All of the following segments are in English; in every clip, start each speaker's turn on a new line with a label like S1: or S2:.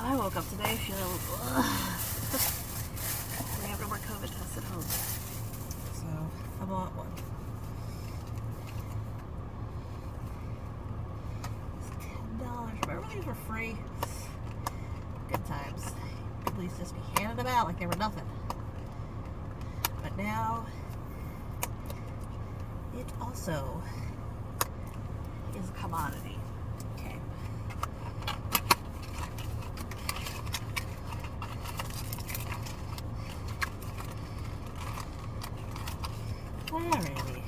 S1: I woke up today feeling, we have no more COVID tests at home. So, I bought one. It's $10. Remember these were free? Good times. People used to just be handing them out like they were nothing. But now, it also is a commodity. Okay. Alrighty.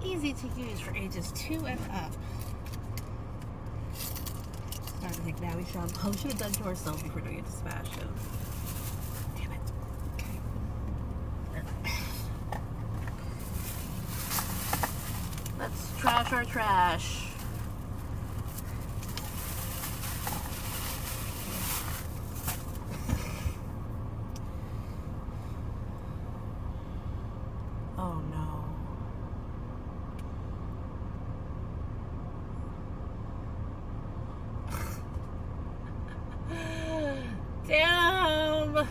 S1: Easy to use for ages 2 and up. Starting to think now we should have done to ourselves before doing it to Sebastian. Damn it. Okay. Let's trash our trash. Oh no. Damn!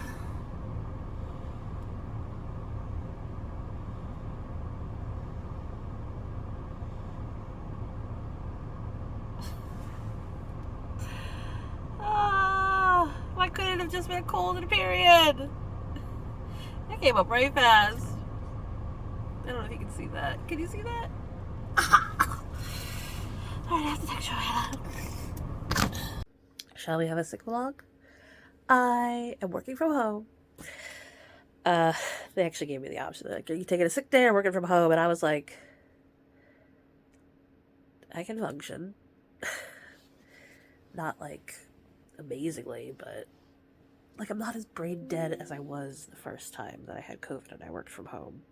S1: Why couldn't it have just been a cold and a period? That came up right fast. I don't know if you can see that. Can you see that? Alright, I have to text you. Shall we have a sick vlog? I am working from home. They actually gave me the option. Like, are you taking a sick day or working from home? And I was like, I can function. Not like amazingly, but like I'm not as brain dead as I was the first time that I had COVID and I worked from home.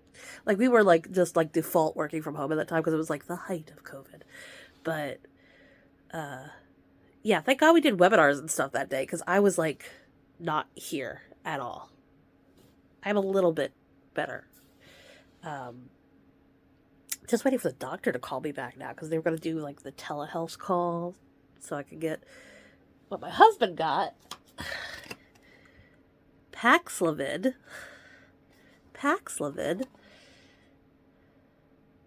S1: Like we were like just like default working from home at that time because it was like the height of COVID. But yeah, thank God we did webinars and stuff that day because I was like not here at all. I'm a little bit better. Just waiting for the doctor to call me back now because they were going to do like the telehealth call so I could get what my husband got. Paxlovid.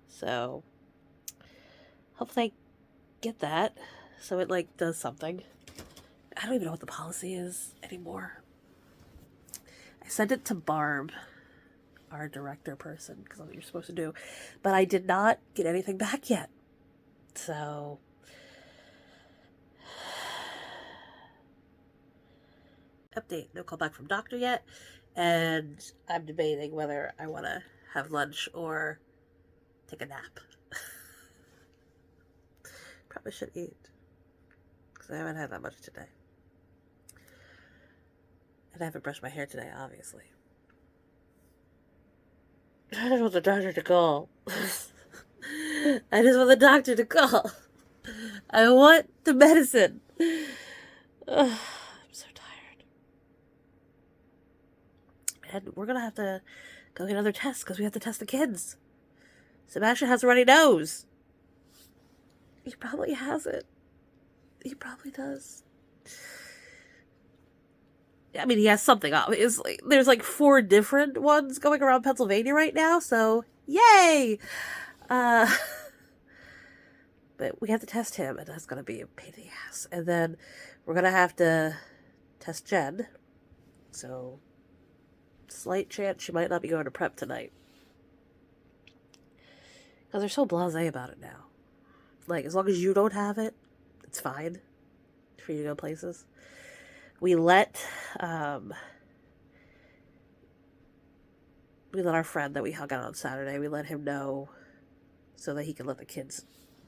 S1: So hopefully I get that so it like does something. I don't even know what the policy is anymore. I sent it to Barb, our director person, because that's what you're supposed to do. But I did not get anything back yet. So update, no call back from doctor yet. And I'm debating whether I want to have lunch or take a nap. Probably should eat. Because I haven't had that much today. And I haven't brushed my hair today, obviously. I just want the doctor to call. I just want the doctor to call. I want the medicine. I'm so tired. And we're going to have to go get another test because we have to test the kids. Sebastian has a runny nose. He probably has it. He probably does. I mean, he has something, obviously. There's like 4 different ones going around Pennsylvania right now, so yay! But we have to test him, and that's going to be a pain in the ass. And then we're going to have to test Jen. So, slight chance she might not be going to prep tonight. Because they're so blasé about it now. Like, as long as you don't have it, it's fine for you to go places. We let our friend that we hung out on Saturday, we let him know so that he could let the kids,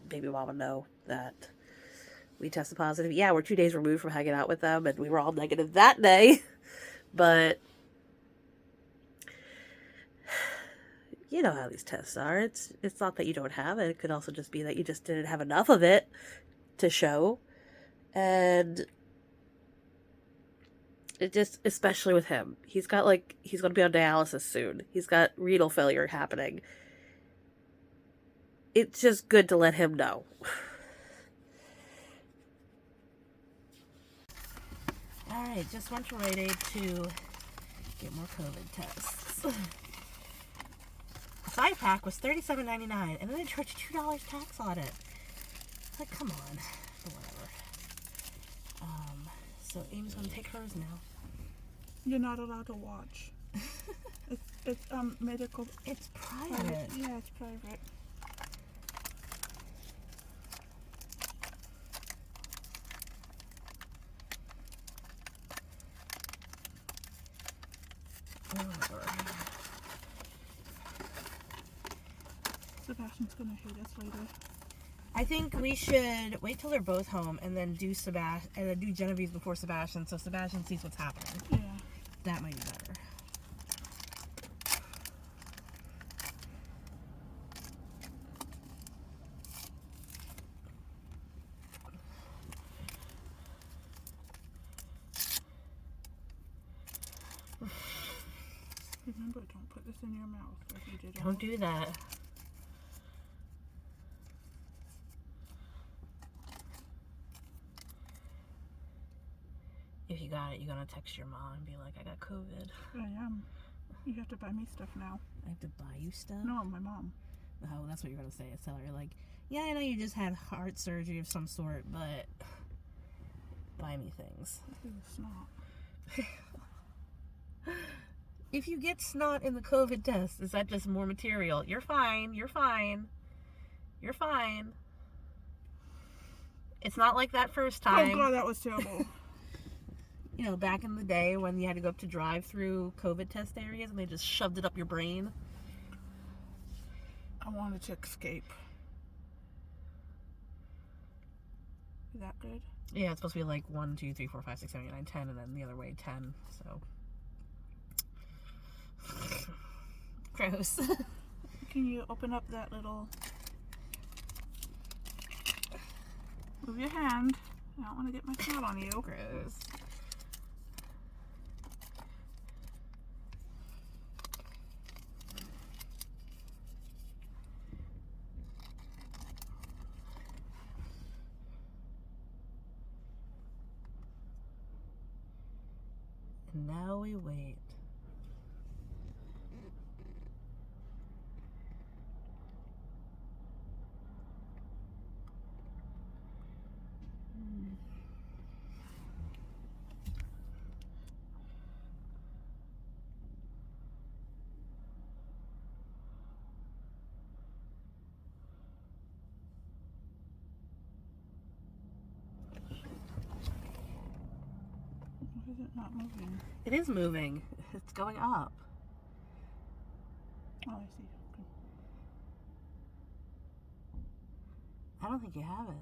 S1: baby mama, know that we tested positive. Yeah, we're 2 days removed from hanging out with them, and we were all negative that day. But You know how these tests are. It's not that you don't have it. It could also just be that you just didn't have enough of it to show. And it just, especially with him, he's got he's going to be on dialysis soon. He's got renal failure happening. It's just good to let him know. Alright, just went to Rite Aid to get more COVID tests. A 5-pack was $37.99, and then they charged $2 tax on it. Like, come on. But whatever. So Amy's gonna take hers now.
S2: You're not allowed to watch. It's medical.
S1: It's private.
S2: Yeah, it's private. Sebastian's gonna hate us later.
S1: I think we should wait till they're both home and then do Genevieve's before Sebastian, so Sebastian sees what's happening.
S2: Yeah.
S1: That might be better.
S2: Remember, don't put this in your mouth like you did.
S1: Don't do that. If you got it, you're gonna text your mom and be like, I got COVID.
S2: I am. You have to buy me stuff now.
S1: I have to buy you stuff?
S2: No, my mom.
S1: Oh, that's what you're gonna say. Tell her, like, yeah, I know you just had heart surgery of some sort, but buy me things.
S2: It's not.
S1: If you get snot in the COVID test, is that just more material? You're fine. You're fine. You're fine. It's not like that first time.
S2: Oh god, that was terrible.
S1: You know, back in the day when you had to go up to drive-through COVID test areas and they just shoved it up your brain.
S2: I wanted to escape. Is that good?
S1: Yeah, it's supposed to be like 1, 2, 3, 4, 5, 6, 7, 8, 9, 10, and then the other way 10, so. Gross.
S2: Can you open up that little... Move your hand. I don't want to get my snot on you.
S1: Gross. And now we wait.
S2: Why is it not moving?
S1: It is moving. It's going up.
S2: Oh, I see. Okay.
S1: I don't think you have it.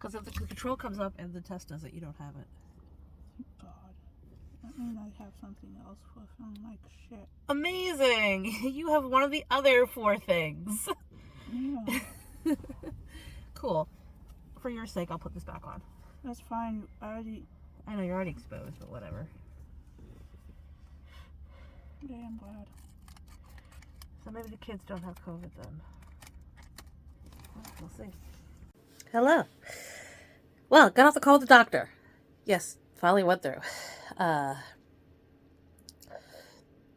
S1: Because if the control comes up and the test does it, you don't have it.
S2: Thank God. That means I have something else for feeling like shit.
S1: Amazing! You have one of the other 4 things.
S2: Yeah.
S1: Cool. For your sake, I'll put this back on.
S2: That's fine.
S1: I know you're already exposed, but whatever.
S2: Yeah, I'm glad.
S1: So maybe the kids don't have COVID then. We'll see. Hello. Well, got off the call with the doctor. Yes, finally went through.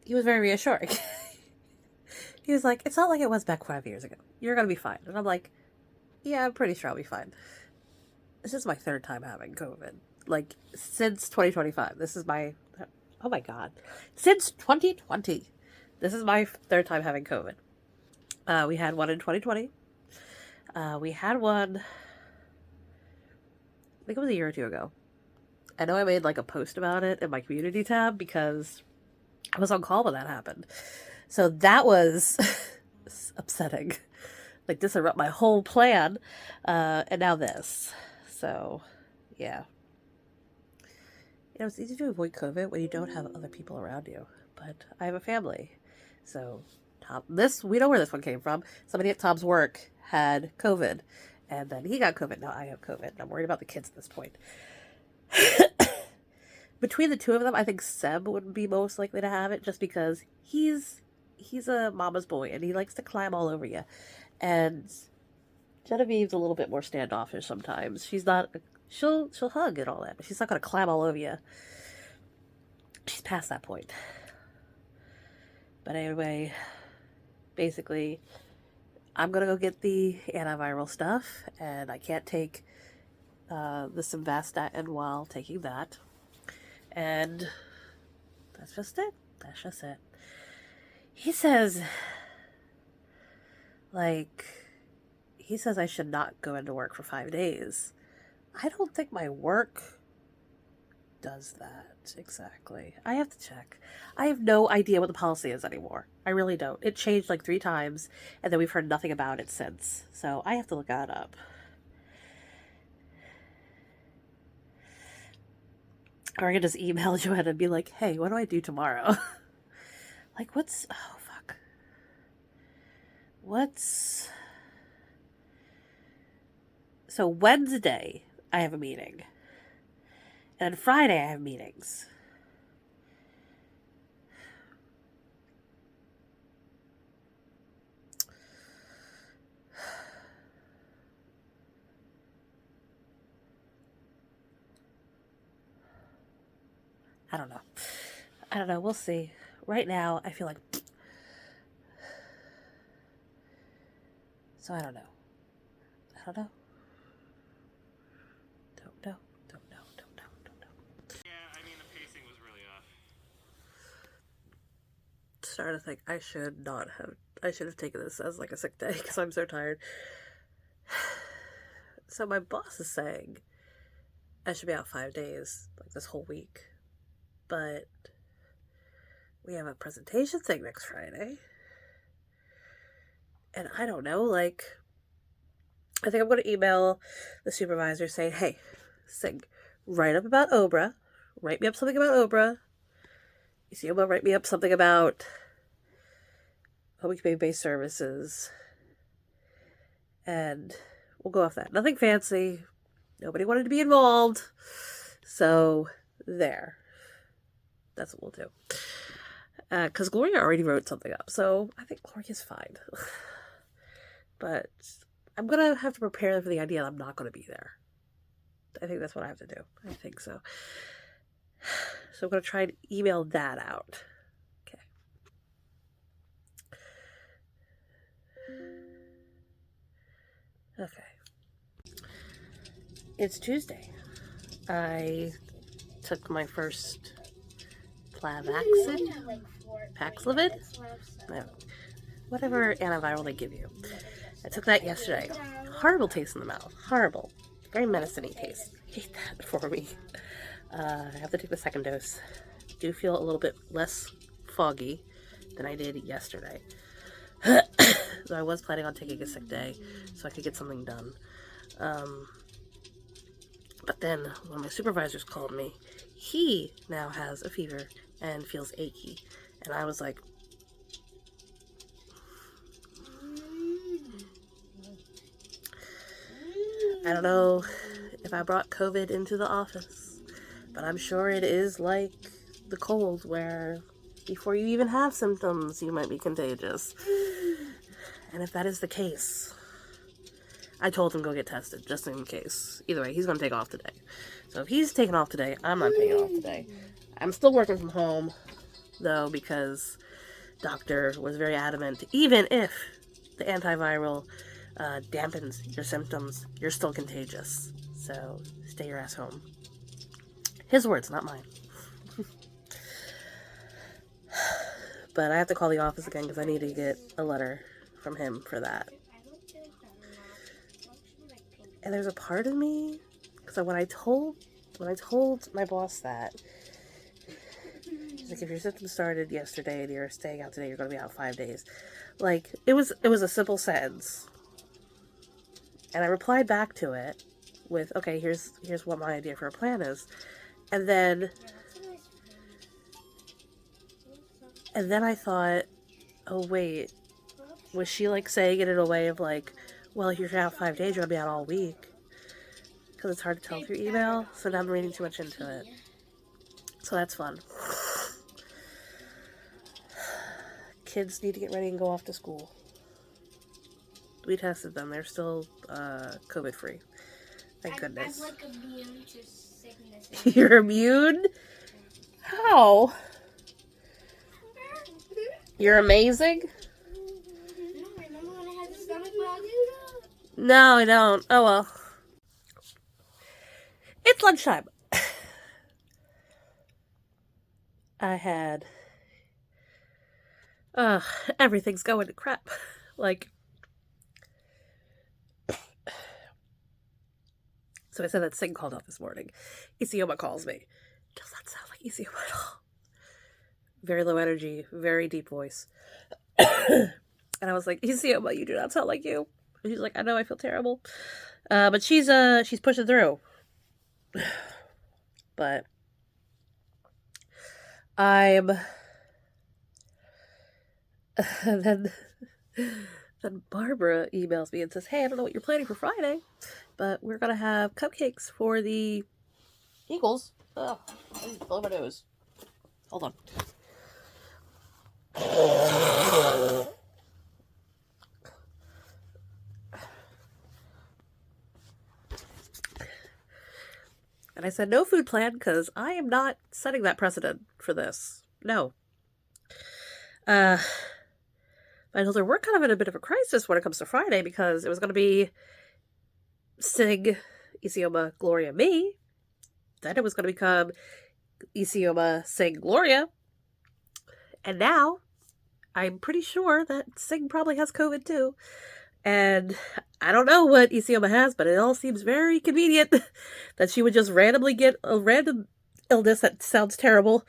S1: He was very reassuring. He was like, it's not like it was back 5 years ago. You're going to be fine. And I'm like, yeah, I'm pretty sure I'll be fine. This is my 3rd time having COVID. Like, since 2025. This is my... Oh my god. Since 2020. This is my 3rd time having COVID. We had one in 2020. We had one... I think it was a year or 2 ago. I know I made like a post about it in my community tab because I was on call when that happened. So that was upsetting. Like, disrupt my whole plan. And now this. So, yeah. You know, it's easy to avoid COVID when you don't have other people around you. But I have a family. So, we know where this one came from. Somebody at Tom's work had COVID. And then he got COVID. Now I have COVID. I'm worried about the kids at this point. Between the two of them, I think Seb would be most likely to have it just because he's a mama's boy and he likes to climb all over you. And Genevieve's a little bit more standoffish sometimes. She's not she'll hug and all that, but she's not gonna climb all over you. She's past that point. But anyway, basically, I'm gonna go get the antiviral stuff, and I can't take the simvastatin while taking that. And that's just it. That's just it. He says, he says I should not go into work for 5 days. I don't think my work does that exactly. I have to check. I have no idea what the policy is anymore. I really don't. It changed like 3 times, and then we've heard nothing about it since. So I have to look that up. Or I can just email Joanna and be like, hey, what do I do tomorrow? Like, oh, fuck. So Wednesday, I have a meeting. And then Friday, I have meetings. I don't know. We'll see. Right now, I feel like... So I don't know. Don't know.
S3: Yeah, I mean, the pacing was really off.
S1: Starting to think I should have taken this as like a sick day because I'm so tired. So my boss is saying I should be out 5 days, like this whole week. But we have a presentation thing next Friday. And I don't know, I think I'm going to email the supervisor saying, hey, Sig, write up about Obra. Write me up something about Obra. You see, Obra, write me up something about home community-based services. And we'll go off that. Nothing fancy. Nobody wanted to be involved. So, there. That's what we'll do. Because Gloria already wrote something up. So, I think Gloria's fine. But I'm going to have to prepare for the idea that I'm not going to be there. I think that's what I have to do. I think so. So I'm going to try and email that out. Okay. Okay. It's Tuesday. I took my first Paxlovid? No. Whatever antiviral they give you. I took that yesterday. Horrible taste in the mouth. Horrible. Very medicine-y taste. I hate that for me. I have to take the second dose. Do feel a little bit less foggy than I did yesterday. So I was planning on taking a sick day so I could get something done. But then when my supervisors called me, he now has a fever and feels achy. And I was like, I don't know if I brought COVID into the office, but I'm sure it is like the cold where before you even have symptoms, you might be contagious. And if that is the case, I told him go get tested, just in case. Either way, he's going to take off today. So if he's taking off today, I'm not taking off today. I'm still working from home, though, because doctor was very adamant. Even if the antiviral dampens your symptoms, you're still contagious. So stay your ass home. His words, not mine. But I have to call the office again because I need to get a letter from him for that. And there's a part of me, because when I told my boss that, there's She's like, if your symptoms started yesterday and you're staying out today, you're going to be out 5 days. Like, it was a simple sentence. And I replied back to it with, okay, here's what my idea for a plan is. And then I thought, oh wait, was she like saying it in a way of like, well, if you're out 5 days, you're going to be out all week? Because it's hard to tell through email, so now I'm reading too much into it. So that's fun. Kids need to get ready and go off to school. We tested them. They're still COVID free. Thank goodness.
S4: I'm like immune to sickness.
S1: You're immune? How? You're amazing?
S4: No, remember when I had the stomach bug?
S1: No, I don't. Oh well. It's lunchtime. I had... everything's going to crap. Like... So I said that Sing called out this morning. Isioma calls me. Does not sound like Isioma at all. Very low energy, very deep voice. And I was like, Isioma, you do not sound like you. And she's like, I know, I feel terrible. But she's pushing through. But I'm then Barbara emails me and says, hey, I don't know what you're planning for Friday, but we're gonna have cupcakes for the Eagles. Oh, I need to blow my nose. Hold on. And I said, no food plan, because I am not setting that precedent for this. No. I told her we're kind of in a bit of a crisis when it comes to Friday, because it was going to be Sig, Isioma, Gloria, me. Then it was going to become Isioma, Sig, Gloria. And now, I'm pretty sure that Sig probably has COVID too. And I don't know what Isioma has, but it all seems very convenient that she would just randomly get a random illness that sounds terrible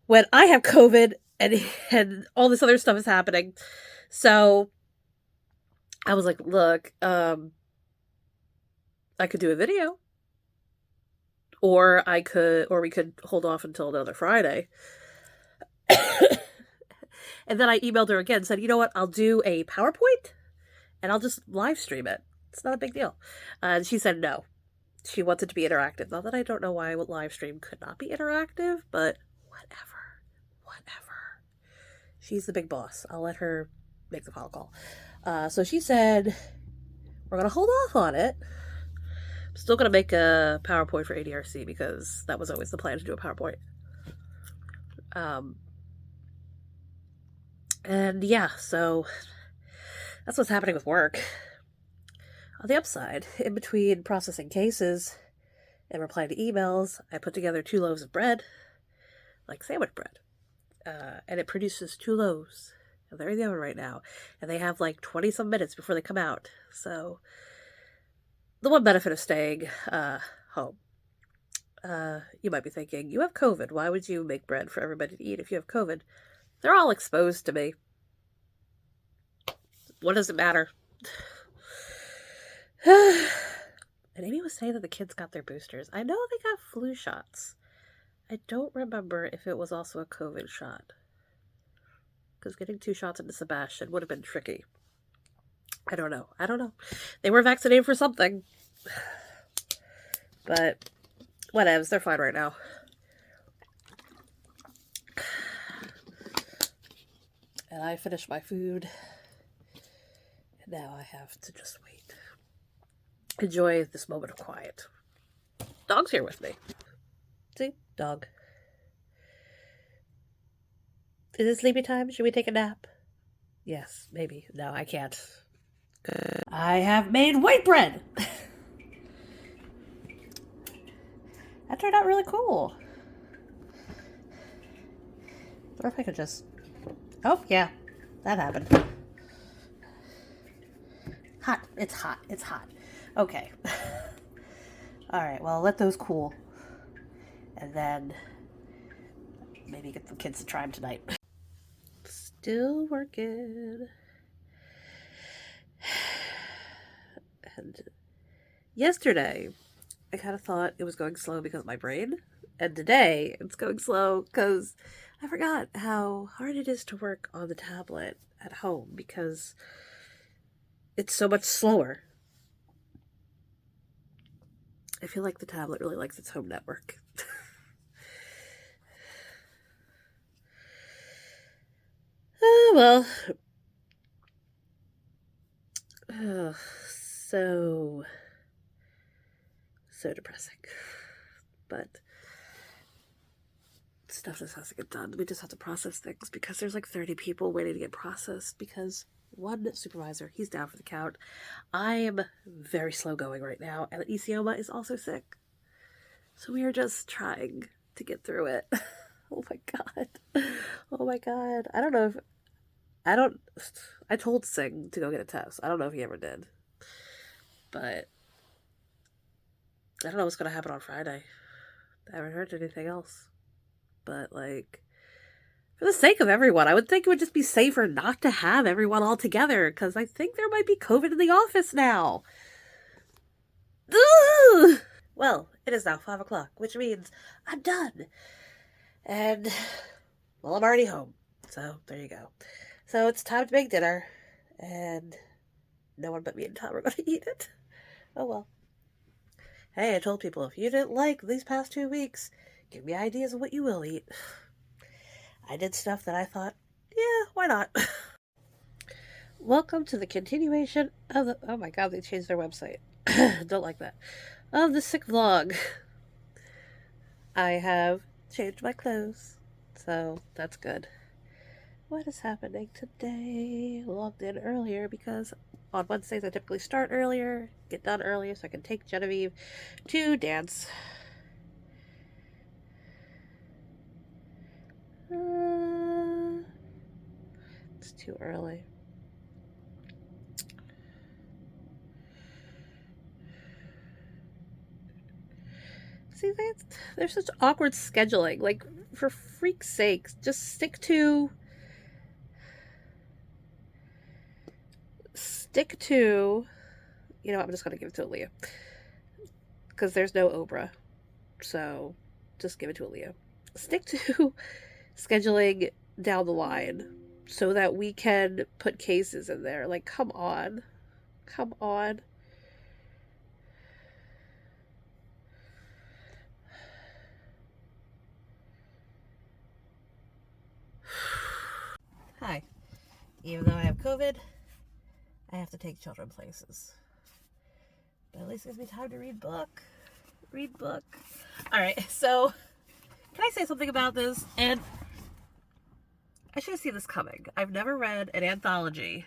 S1: when I have COVID and all this other stuff is happening. So I was like, look, I could do a video, or we could hold off until another Friday. And then I emailed her again and said, you know what, I'll do a PowerPoint and I'll just live stream it. It's not a big deal. And she said no. She wants it to be interactive. Not that I don't know why a live stream could not be interactive, but whatever. She's the big boss. I'll let her make the phone call. So she said, we're going to hold off on it. I'm still going to make a PowerPoint for ADRC because that was always the plan, to do a PowerPoint. And yeah, so that's what's happening with work. On the upside, in between processing cases and replying to emails, I put together 2 loaves of bread, like sandwich bread. And it produces 2 loaves. And they're in the oven right now. And they have like 20-some minutes before they come out. So, the one benefit of staying home. You might be thinking, you have COVID. Why would you make bread for everybody to eat if you have COVID? They're all exposed to me. What does it matter? And Amy was saying that the kids got their boosters. I know they got flu shots. I don't remember if it was also a COVID shot. Because getting 2 shots into Sebastian would have been tricky. I don't know. They were vaccinated for something. But, whatevs. They're fine right now. And I finished my food. And now I have to just wait. Enjoy this moment of quiet. Dog's here with me. See? Dog. Is it sleepy time? Should we take a nap? Yes, maybe. No, I can't. I have made white bread! That turned out really cool. I wonder if I could just... Oh, yeah. That happened. Hot. It's hot. It's hot. Okay. Alright, well, let those cool. And then maybe get the kids to try them tonight. Still working. And yesterday, I kind of thought it was going slow because of my brain. And today, it's going slow because I forgot how hard it is to work on the tablet at home because it's so much slower. I feel like the tablet really likes its home network. Well. Ugh, so depressing. But stuff just has to get done. We just have to process things because there's like 30 people waiting to get processed because one supervisor, he's down for the count. I am very slow going right now, and Isioma is also sick. So we are just trying to get through it. Oh my god. Oh my god. I told Singh to go get a test. I don't know if he ever did. But I don't know what's going to happen on Friday. I haven't heard anything else. But, like, for the sake of everyone, I would think it would just be safer not to have everyone all together, because I think there might be COVID in the office now. Ugh! Well, it is now 5 o'clock, which means I'm done. And, well, I'm already home. So, there you go. So, it's time to make dinner. And no one but me and Tom are going to eat it. Oh, well. Hey, I told people, if you didn't like these past 2 weeks, give me ideas of what you will eat. I did stuff that I thought, yeah, why not? Welcome to the continuation of the... Oh my god, they changed their website. Don't like that. Of the sick vlog. I have changed my clothes, so that's good. What is happening today? Logged in earlier because on Wednesdays I typically start earlier, get done earlier so I can take Genevieve to dance. It's too early. See, there's such awkward scheduling. Like, for freak's sake, just stick to... You know, I'm just going to give it to Aaliyah. Because there's no Oprah. So, just give it to Aaliyah. Stick to scheduling down the line so that we can put cases in there. Like, come on. Come on. Hi. Even though I have COVID, I have to take children places. But at least it gives me time to read book. Read book. Alright, so can I say something about this? And I should have seen this coming. I've never read an anthology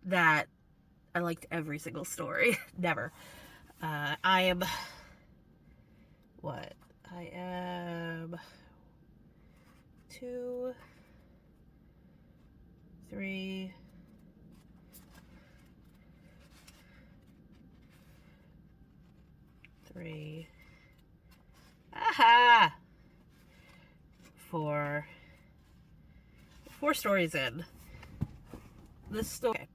S1: that I liked every single story. Never. I am 2, 3, 3. Aha! 4 stories in. This story. Okay.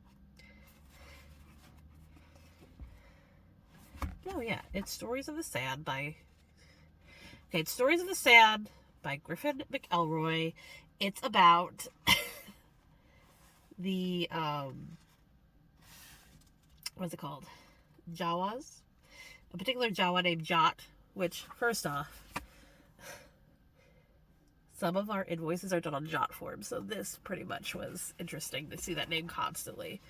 S1: No, yeah, it's Stories of the Sand by... Okay, it's Stories of the Sand by Griffin McElroy. It's about the, what's it called? Jawas? A particular Jawa named Jot, which, first off, some of our invoices are done on Jot form, so this pretty much was interesting to see that name constantly.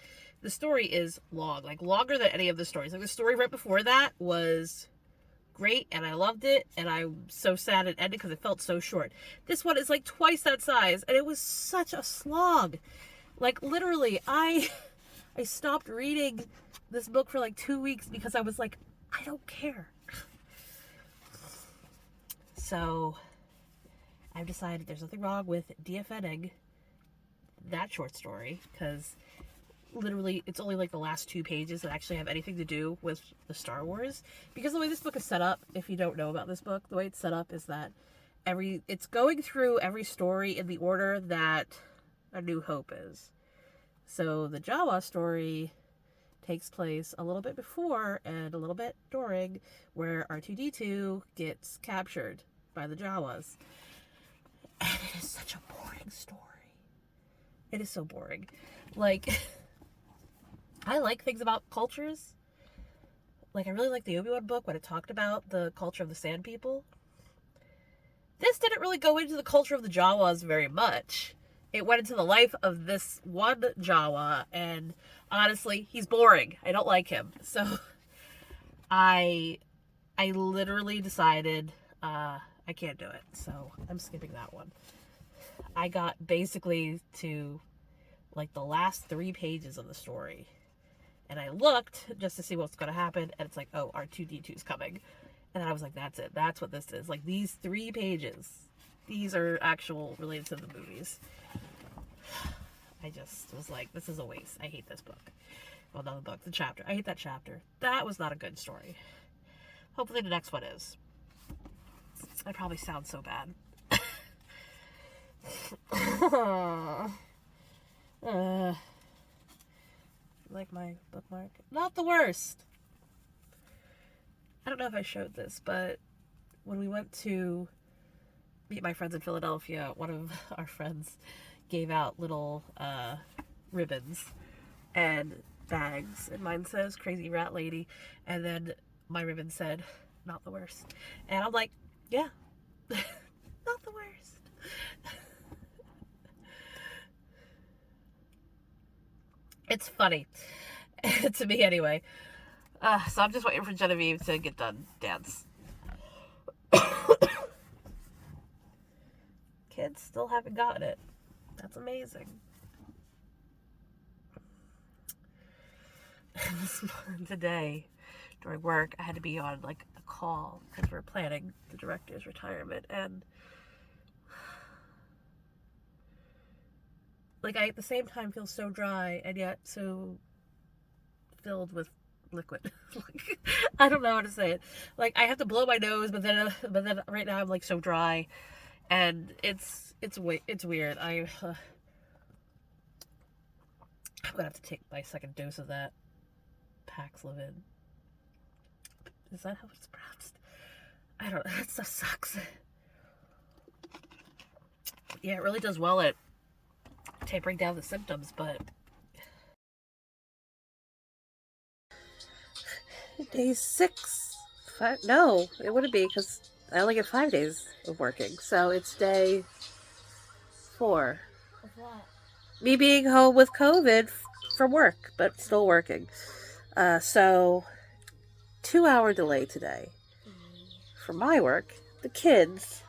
S1: The story is long, like longer than any of the stories. Like the story right before that was great, and I loved it, and I'm so sad it ended because it felt so short. This one is like twice that size, and it was such a slog. Like literally, I stopped reading this book for like 2 weeks because I was like, I don't care. So I've decided there's nothing wrong with DFNing that short story because literally it's only like the last 2 pages that actually have anything to do with the Star Wars. Because the way this book is set up, if you don't know about this book, the way it's set up is that it's going through every story in the order that A New Hope is. So the Jawa story takes place a little bit before and a little bit during, where R2-D2 gets captured by the Jawas. And it is such a boring story. It is so boring. Like, I like things about cultures. Like, I really like the Obi-Wan book when it talked about the culture of the Sand People. This didn't really go into the culture of the Jawas very much. It went into the life of this one Jawa, and honestly, he's boring. I don't like him. So I literally decided I can't do it. So I'm skipping that one. I got basically to like the last 3 pages of the story. And I looked just to see what's going to happen. And it's like, oh, R2-D2's coming. And then I was like, that's it. That's what this is. Like, these 3 pages, these are actual related to the movies. I just was like, this is a waste. I hate this book. Well, not the book, the chapter. I hate that chapter. That was not a good story. Hopefully the next one is. I probably sound so bad. Like my bookmark. Not the worst. I don't know if I showed this, but when we went to meet my friends in Philadelphia, one of our friends gave out little ribbons and bags, and mine says Crazy Rat Lady, and then my ribbon said not the worst. And I'm like, yeah, not the worst. It's funny to me anyway. So I'm just waiting for Genevieve to get done dance. Kids still haven't gotten it. That's amazing. Today, during work, I had to be on like a call because we're planning the director's retirement, and like I at the same time feel so dry and yet so filled with liquid. Like, I don't know how to say it. Like, I have to blow my nose, but then right now I'm like so dry, and it's weird. I'm gonna have to take my second dose of that Paxlovid. Is that how it's pronounced? I don't know. That stuff sucks. Yeah, it really does well at tapering down the symptoms, but day 6. 5, no, it wouldn't be because I only get 5 days of working. So it's day 4.
S4: Of what?
S1: Me being home with COVID from work, but still working. So 2-hour delay today for my work. The kids.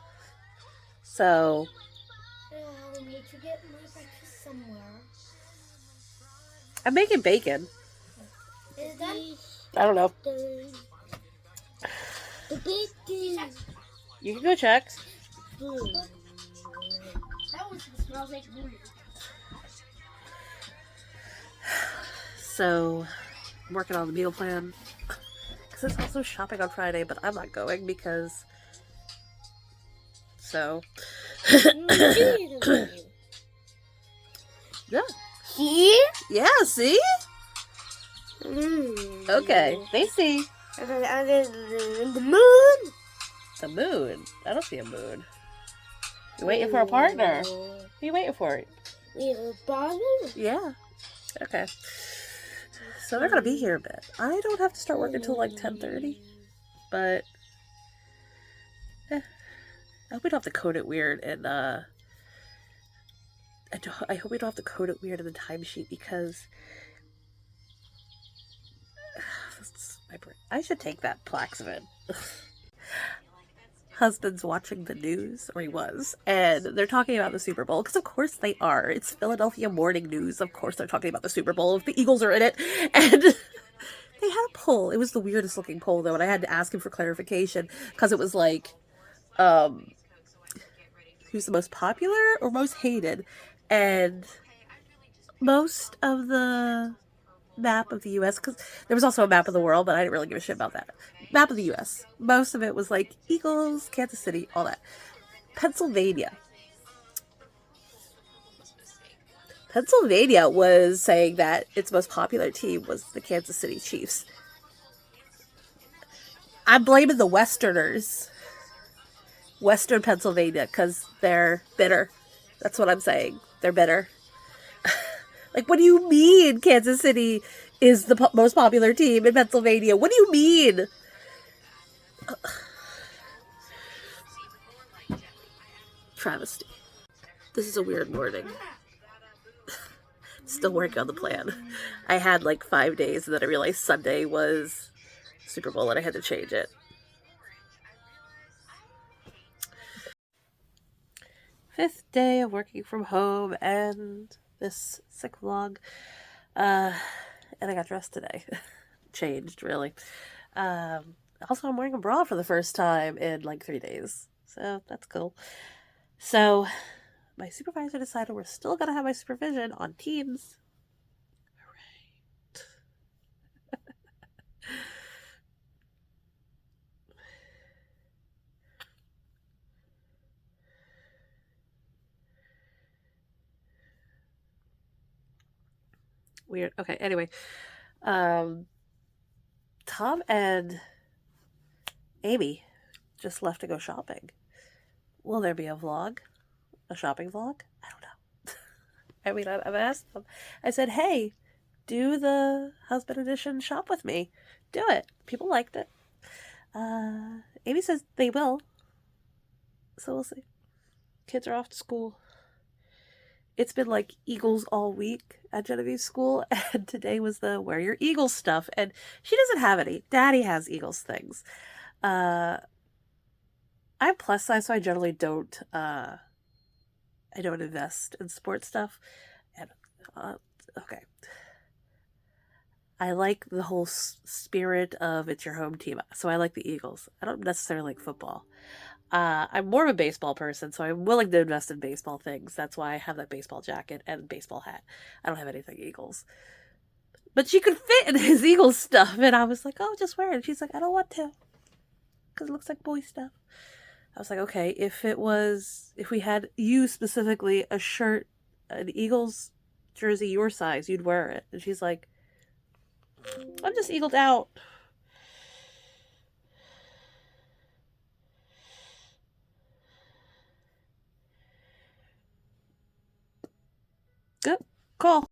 S1: So
S4: I need to get my breakfast somewhere.
S1: I'm making bacon.
S4: Is that
S1: I don't know.
S4: the bacon?
S1: You can go check.
S4: That one smells like weird.
S1: So I'm working on the meal plan. Because it's also shopping on Friday, but I'm not going because... So... Yeah.
S4: See?
S1: Yeah, see? Okay, they see.
S4: And the moon.
S1: The moon? I don't see a moon. You waiting for a partner? Who are you waiting for?
S4: We have a partner?
S1: Yeah. Okay. So they're gonna be here a bit. I don't have to start work until like 10:30. But I hope we don't have to code it weird, and I hope we don't have to code it weird in the timesheet because I should take that Plaxivin. Husband's watching the news, or he was, and they're talking about the Super Bowl, because of course they are. It's Philadelphia morning news. Of course they're talking about the Super Bowl if the Eagles are in it. And they had a poll. It was the weirdest looking poll, though, and I had to ask him for clarification, because it was like, who's the most popular or most hated? And most of the map of the U.S., because there was also a map of the world, but I didn't really give a shit about that. Map of the U.S. Most of it was like Eagles, Kansas City, all that. Pennsylvania. Pennsylvania was saying that its most popular team was the Kansas City Chiefs. I'm blaming the Westerners. Western Pennsylvania, because they're bitter. That's what I'm saying. They're bitter. Like, what do you mean Kansas City is the most popular team in Pennsylvania? What do you mean? Travesty. This is a weird morning. Still working on the plan. I had like 5 days, and then I realized Sunday was Super Bowl, and I had to change it. Fifth day of working from home, and this sick vlog. And I got dressed today. Changed, really. Also, I'm wearing a bra for the first time in like 3 days. So, that's cool. So, my supervisor decided we're still going to have my supervision on Teams. Hooray. Weird. Okay, anyway. Tom and Amy just left to go shopping. Will there be a vlog? A shopping vlog? I don't know. I mean, I've asked them. I said, hey, do the husband edition shop with me. Do it. People liked it. Amy says they will. So we'll see. Kids are off to school. It's been like Eagles all week at Genevieve's school, and today was the wear your Eagles stuff, and she doesn't have any. Daddy has Eagles things. I'm plus size, so I generally don't invest in sports stuff. And okay. I like the whole spirit of it's your home team, so I like the Eagles. I don't necessarily like football. I'm more of a baseball person, so I'm willing to invest in baseball things. That's why I have that baseball jacket and baseball hat. I don't have anything Eagles. But she could fit in his Eagles stuff, and I was like, oh, just wear it. And she's like, I don't want to, because it looks like boy stuff. I was like, okay, if we had you specifically a shirt, an Eagles jersey your size, you'd wear it. And she's like, I'm just eagled out. Good call.